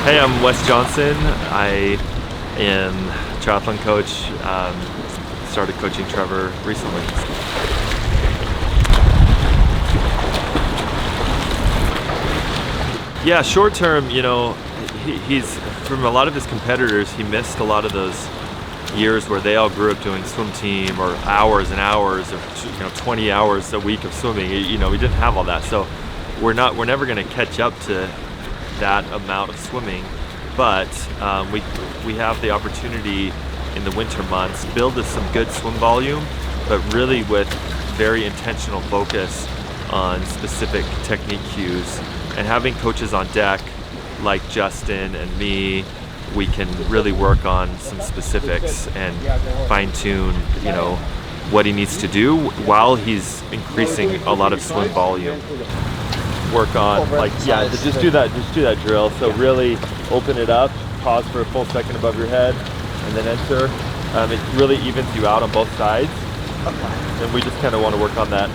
Hey, I'm Wes Johnson. I am triathlon coach. Started coaching Trevor recently. Yeah, short term, he's from a lot of his competitors. He missed a lot of those years where they all grew up doing swim team or hours and hours of 20 hours a week of swimming. We didn't have all that, so we're never going to catch up to that amount of swimming. But we have the opportunity in the winter months to build some good swim volume, but really with very intentional focus on specific technique cues. And having coaches on deck like Justin and me, we can really work on some specifics and fine-tune, what he needs to do while he's increasing a lot of swim volume. Work on just do that drill. So really open it up, pause for a full second above your head, and then enter. It really evens you out on both sides. Okay. And we just kind of want to work on that.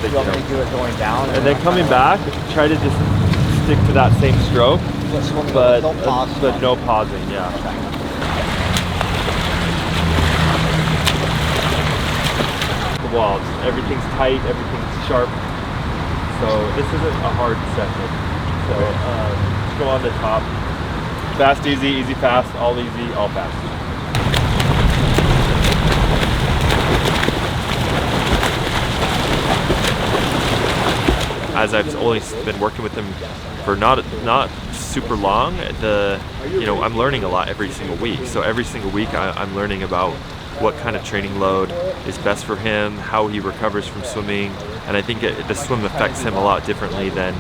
You want me to do it going down? And then coming back, try to just stick to that same stroke, but no pausing. Yeah. Okay. The walls, everything's tight, everything's sharp. So this isn't a hard session. So just go on the top. Fast, easy, easy, fast, all easy, all fast. As I've only been working with him for not super long, I'm learning a lot every single week. So every single week I'm learning about what kind of training load is best for him, how he recovers from swimming, and I think the swim affects him a lot differently than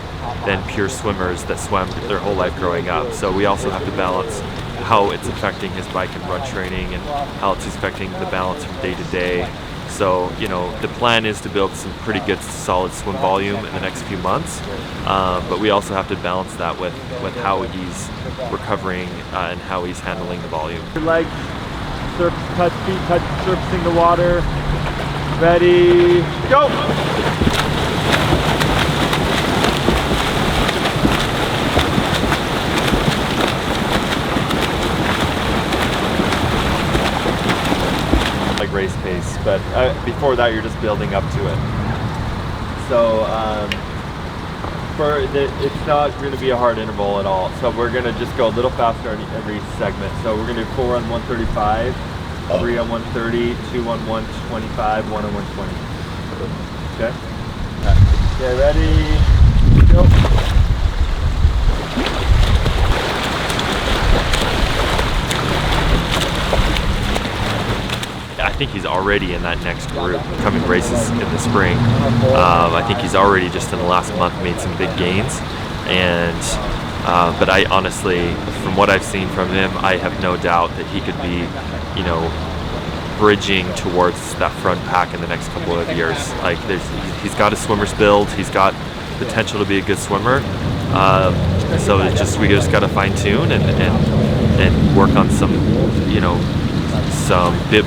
pure swimmers that swam their whole life growing up. So we also have to balance how it's affecting his bike and run training and how it's affecting the balance from day to day. So, the plan is to build some pretty good solid swim volume in the next few months, but we also have to balance that with how he's recovering and how he's handling the volume. Your legs, feet surfacing the water. Ready, go! Like race pace, but before that you're just building up to it. So it's not going to be a hard interval at all. So we're going to just go a little faster on every segment. So we're going to do 4 on 135, 3 on 130, 2 on 125, 1 on 120. Okay? Okay, ready, go. I think he's already in that next group coming races in the spring. I think he's already just in the last month made some big gains, and but I honestly, from what I've seen from him, I have no doubt that he could be, bridging towards that front pack in the next couple of years. Like he's got a swimmer's build, he's got potential to be a good swimmer. So we just got to fine tune and work on some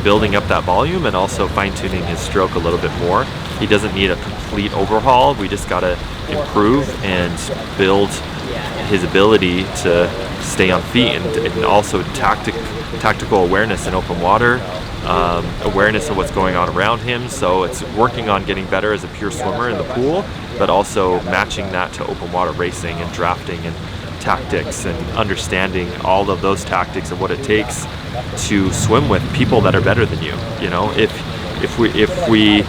building up that volume and also fine-tuning his stroke a little bit more. He doesn't need a complete overhaul. We just got to improve and build his ability to stay on feet and also tactical awareness in open water, awareness of what's going on around him. So it's working on getting better as a pure swimmer in the pool, but also matching that to open water racing and drafting and tactics and understanding all of those tactics and what it takes to swim with people that are better than you. If we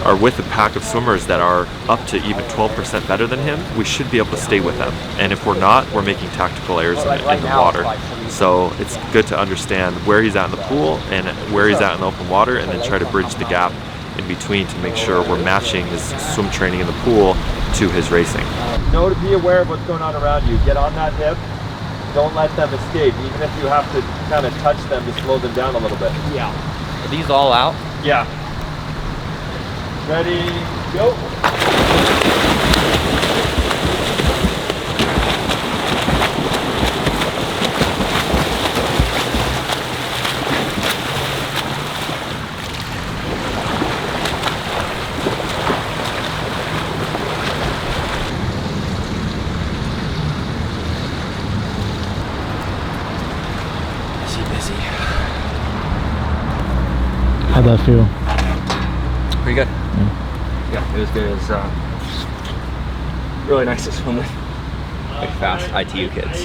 are with a pack of swimmers that are up to even 12% better than him, we should be able to stay with them. And if we're not, we're making tactical errors in the water. So it's good to understand where he's at in the pool and where he's at in the open water, and then try to bridge the gap in between to make sure we're matching his swim training in the pool to his racing. Know to be aware of what's going on around you. Get on that hip. Don't let them escape, even if you have to kind of touch them to slow them down a little bit. Yeah. Are these all out? Yeah. Ready, go. How'd that feel? Pretty good. Yeah, it was good. It was really nice to swim with like fast ITU kids.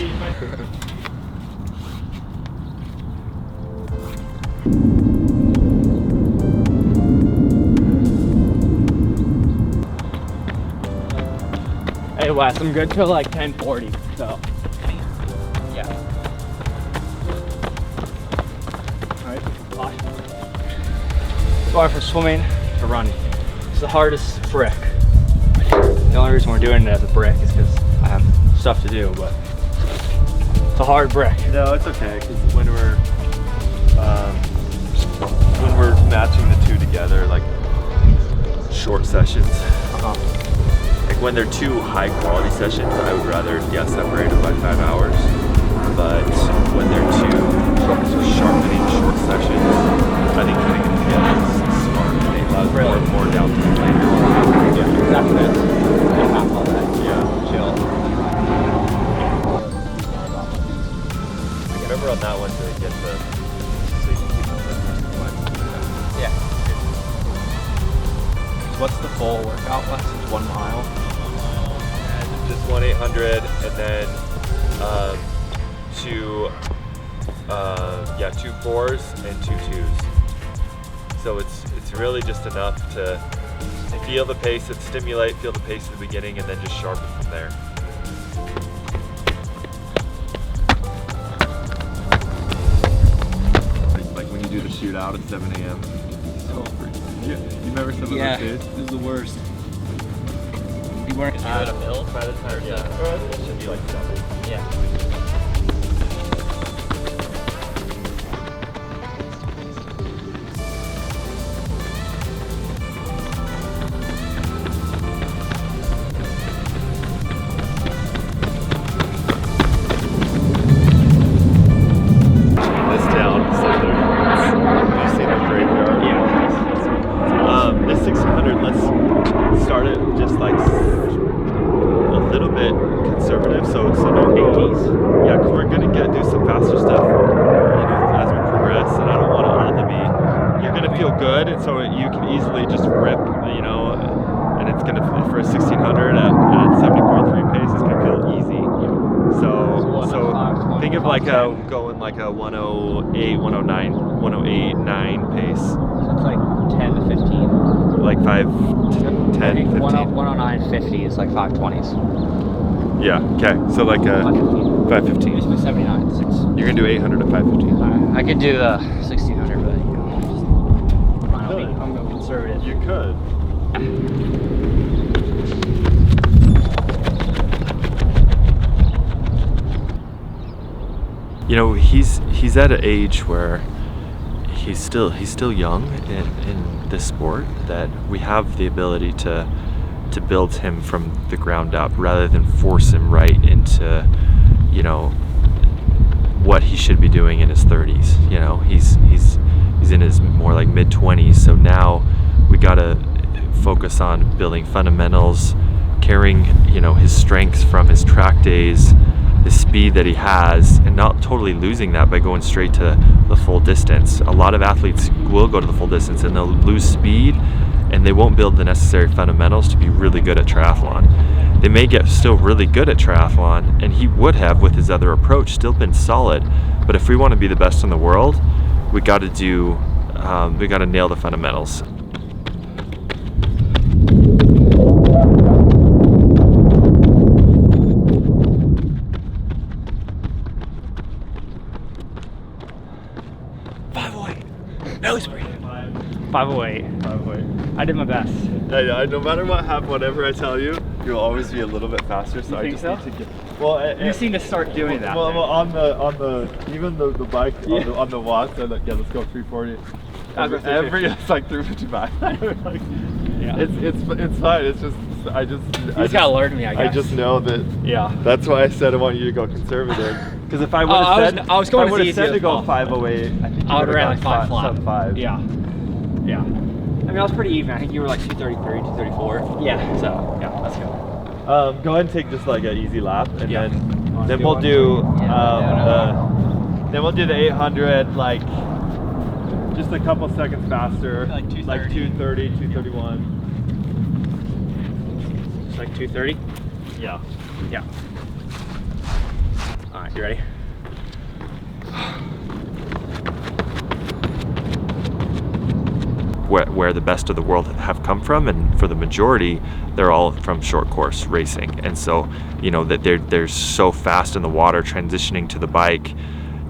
Hey Wes, I'm good till like 10:40, so yeah. Alright, going from swimming to running. It's the hardest brick. The only reason we're doing it as a brick is because I have stuff to do, but it's a hard brick. No, it's okay, because when we're matching the two together, like short sessions, like when they're two high quality sessions, I would rather separate them by 5 hours. But when they're two sharpening short sessions, I think putting it together is smart. They allow more downtime later. Yeah, exactly that. Don't have all that. Yeah. Chill. Remember on that one to get the, so you can keep the one. Yeah. What's the full workout, Wes? It's 1 mile. And just 1-800, and then two 4s and 2 2s. So it's really just enough to feel the pace and stimulate, feel the pace at the beginning, and then just sharpen from there. Like when you do the shootout at 7 a.m. So you remember some of those days? This is the worst. You weren't At a mill by the time, it should be like 7. Yeah. This town, so you've seen the graveyard. Yeah. This 1600, let's start it just like a little bit conservative, so no 80s. Yeah, because we're gonna do some faster stuff, as we progress, and I don't want it all to be. You're gonna feel good, and so you can easily just rip, and it's gonna for a 1600 at 70.3 pace, it's gonna feel easy. So think of like going like a 108, 109, 108.9 pace. So it's like 10 to 15. Like 5, 10, 15. 109.50 is like 520s. Yeah, okay. So like a 515. Used to be 79. You're gonna do 800 to 515. I could do the 1600, but I'm going conservative. You could. He's at an age where he's still young in this sport, that we have the ability to build him from the ground up rather than force him right into what he should be doing in his 30s. He's in his more like mid-20s, so now we gotta focus on building fundamentals, carrying his strengths from his track days, the speed that he has, and not totally losing that by going straight to the full distance. A lot of athletes will go to the full distance and they'll lose speed, and they won't build the necessary fundamentals to be really good at triathlon. They may get still really good at triathlon, and he would have, with his other approach, still been solid. But if we want to be the best in the world, we got to nail the fundamentals. Nose breathe. 508. 508. I did my best. Yeah, no matter what happens, whatever I tell you, you'll always be a little bit faster. So You I just think need to get. Well, You seem to start doing that. Well, on the even the bike on the watts, they're like, let's go 340. Every it's like 355. Like, yeah. It's fine. It's just I just gotta learn me. I guess. I just know that. Yeah. That's why I said I want you to go conservative. Because if I would have said I was going to said to go 508, I think I would have ran like 5 flat. Sub 5. Yeah. Yeah. I mean, I was pretty even. I think you were like 233, 234. Yeah. So yeah, let's go. Go ahead and take just like an easy lap, and then we'll one? do then we'll do the 800 like Just a couple seconds faster. Like 2:30. Like 2:30, 2:31. It's like 2:30? Yeah. Yeah. All right, you ready? Where the best of the world have come from, and for the majority, they're all from short course racing. And so, you know, that they're so fast in the water transitioning to the bike,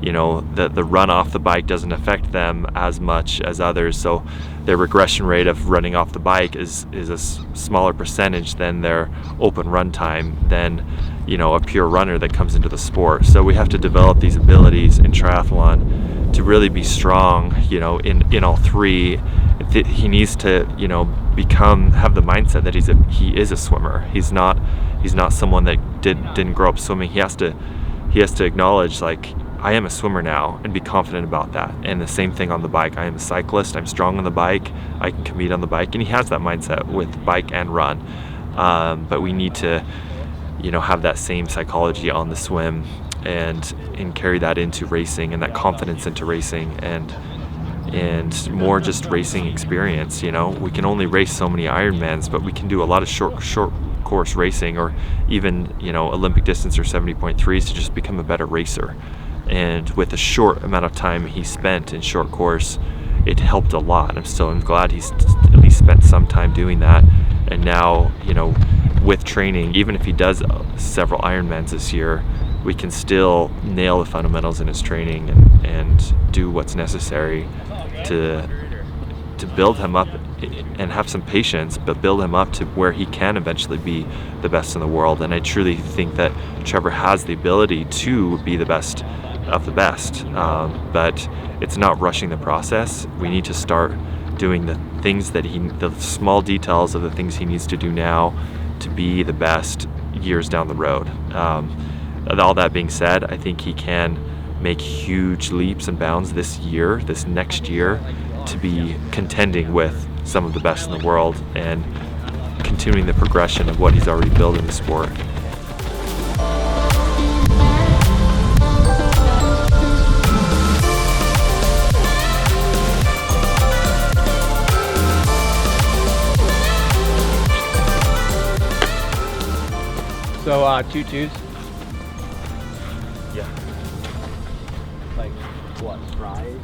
you know, the run off the bike doesn't affect them as much as others. So their regression rate of running off the bike is a smaller percentage than their open run time than, you know, a pure runner that comes into the sport. So we have to develop these abilities in triathlon to really be strong, you know, in all three. He needs to, you know, have the mindset that he is a swimmer. He's not someone that didn't grow up swimming. He has to acknowledge, like, I am a swimmer now, and be confident about that. And the same thing on the bike. I am a cyclist. I'm strong on the bike. I can compete on the bike, and he has that mindset with bike and run. But we need to, you know, have that same psychology on the swim and carry that into racing, and that confidence into racing, and more just racing experience. You know, we can only race so many Ironmans, but we can do a lot of short course racing, or even, you know, Olympic distance or 70.3s to just become a better racer. And with the short amount of time he spent in short course, it helped a lot. I'm glad he's at least spent some time doing that. And now, you know, with training, even if he does several Ironmans this year, we can still nail the fundamentals in his training and do what's necessary to build him up, and have some patience, but build him up to where he can eventually be the best in the world. And I truly think that Trevor has the ability to be the best of the best, but it's not rushing the process. We need to start doing the things the small details of the things he needs to do now to be the best years down the road. All that being said, I think he can make huge leaps and bounds this next year, to be contending with some of the best in the world and continuing the progression of what he's already built in the sport. So 2:2s? Yeah. Like what, stride?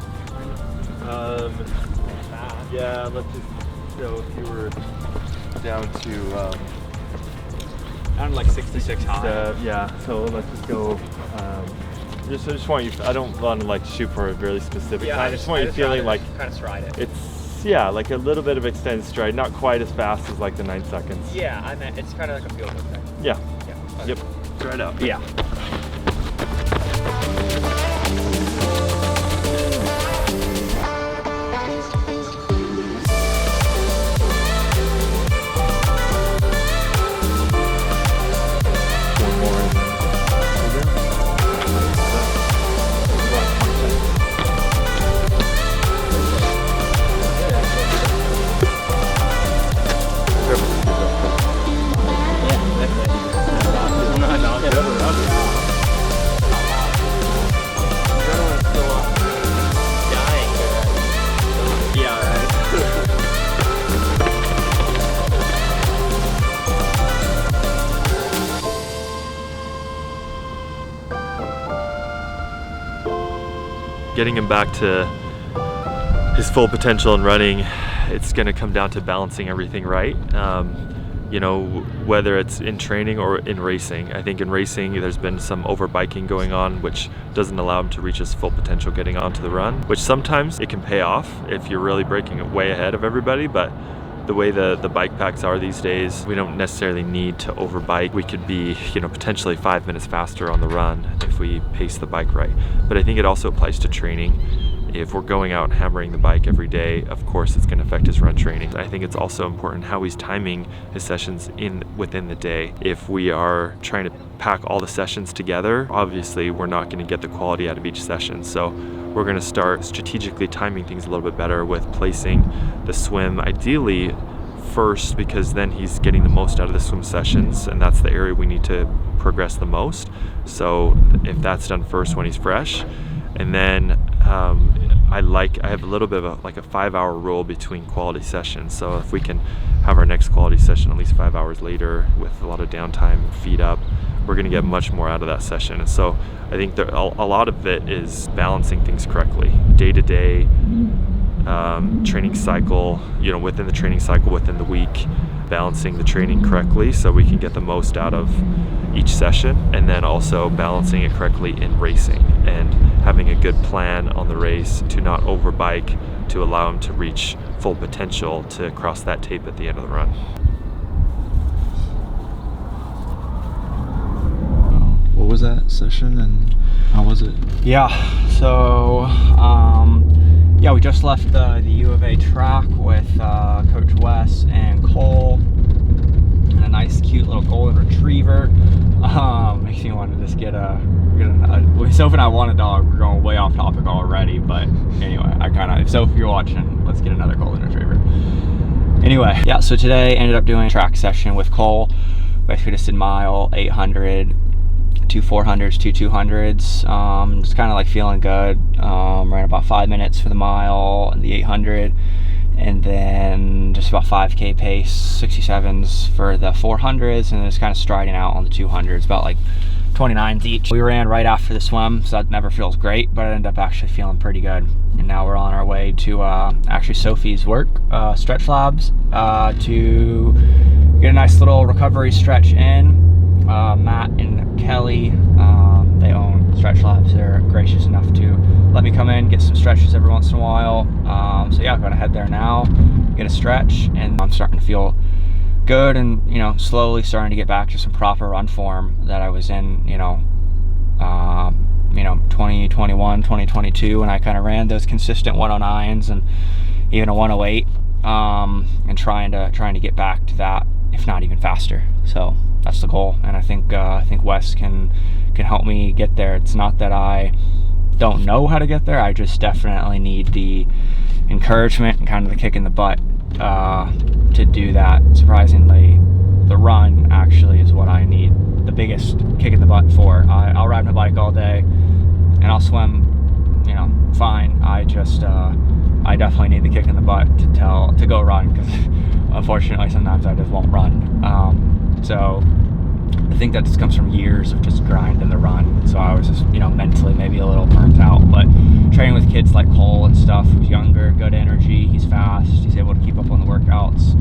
Yeah, let's just, so if you were down to Down to like 66 high. yeah, so let's just go, I just want you, I don't want to like shoot for a really specific time. I just want you feeling like kind of stride it. it's, yeah, like a little bit of extended stride, not quite as fast as like the 9 seconds. Yeah, I meant it's kind of like a field goal thing. Yeah. Yeah. Yep. Stride up. Yeah. Getting him back to his full potential in running, it's going to come down to balancing everything right. You know, whether it's in training or in racing. I think in racing there's been some over biking going on, which doesn't allow him to reach his full potential getting onto the run, which sometimes it can pay off if you're really breaking it way ahead of everybody. But the way the bike packs are these days, we don't necessarily need to overbike. We could be, you know, potentially 5 minutes faster on the run if we pace the bike right. But I think it also applies to training. If we're going out and hammering the bike every day, of course it's going to affect his run training. I think it's also important how he's timing his sessions within the day. If we are trying to pack all the sessions together, obviously we're not going to get the quality out of each session. So we're going to start strategically timing things a little bit better with placing the swim ideally first, because then he's getting the most out of the swim sessions, and that's the area we need to progress the most. So if that's done first when he's fresh, and then I have a little bit of a 5-hour rule between quality sessions. So if we can have our next quality session at least 5 hours later with a lot of downtime, feet up, we're going to get much more out of that session. And so I think a lot of it is balancing things correctly, day to day, training cycle, within the training cycle, within the week, balancing the training correctly so we can get the most out of each session, and then also balancing it correctly in racing and having a good plan on the race to not overbike, to allow him to reach full potential to cross that tape at the end of the run. What was that session and how was it? Yeah, so we just left the U of A track with Coach Wes and Cole and a nice cute little golden retriever. Makes me want to just get Soph and I want a dog. We're going way off topic already, but anyway, if Soph, you're watching, let's get another golden retriever. Anyway, yeah, so today ended up doing a track session with Cole. Basically just did mile, 800, 2 400s, 2 200s, just kind of like feeling good. Ran about 5 minutes for the mile and the 800, and then just about 5K pace, 67s for the 400s, and just kind of striding out on the 200s, about like 29s each. We ran right after the swim, so that never feels great, but I ended up actually feeling pretty good. And now we're on our way to actually Sophie's work, Stretch Labs, to get a nice little recovery stretch in. Matt and Kelly, they own Stretch Labs. They're gracious enough to let me come in, get some stretches every once in a while. So yeah, I'm gonna head there now, get a stretch, and I'm starting to feel good, and slowly starting to get back to some proper run form that I was in 2021, 2022, when I kind of ran those consistent 109s and even a 108, and trying to get back to that, if not even faster. So that's the goal, and I think Wes can help me get there. It's not that I don't know how to get there, I just definitely need the encouragement and kind of the kick in the butt to do that. Surprisingly, the run actually is what I need the biggest kick in the butt for. I'll ride my bike all day and I'll swim, fine. I definitely need the kick in the butt to go run, because unfortunately sometimes I just won't run. So I think that just comes from years of just grinding the run. So I was just, mentally maybe a little burnt out. But training with kids like Cole and stuff, who's younger, good energy, he's fast, he's able to keep up on the workouts.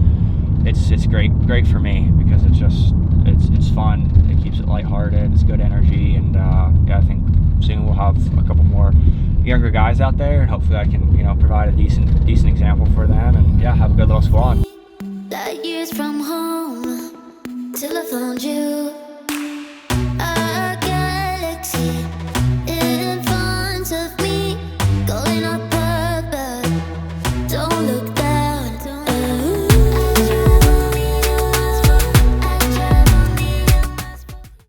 It's great for me, because it's fun. It keeps it lighthearted. It's good energy, and I think soon we'll have a couple more younger guys out there, and hopefully I can provide a decent example for them, and have a good little squad. That years from home till I found you.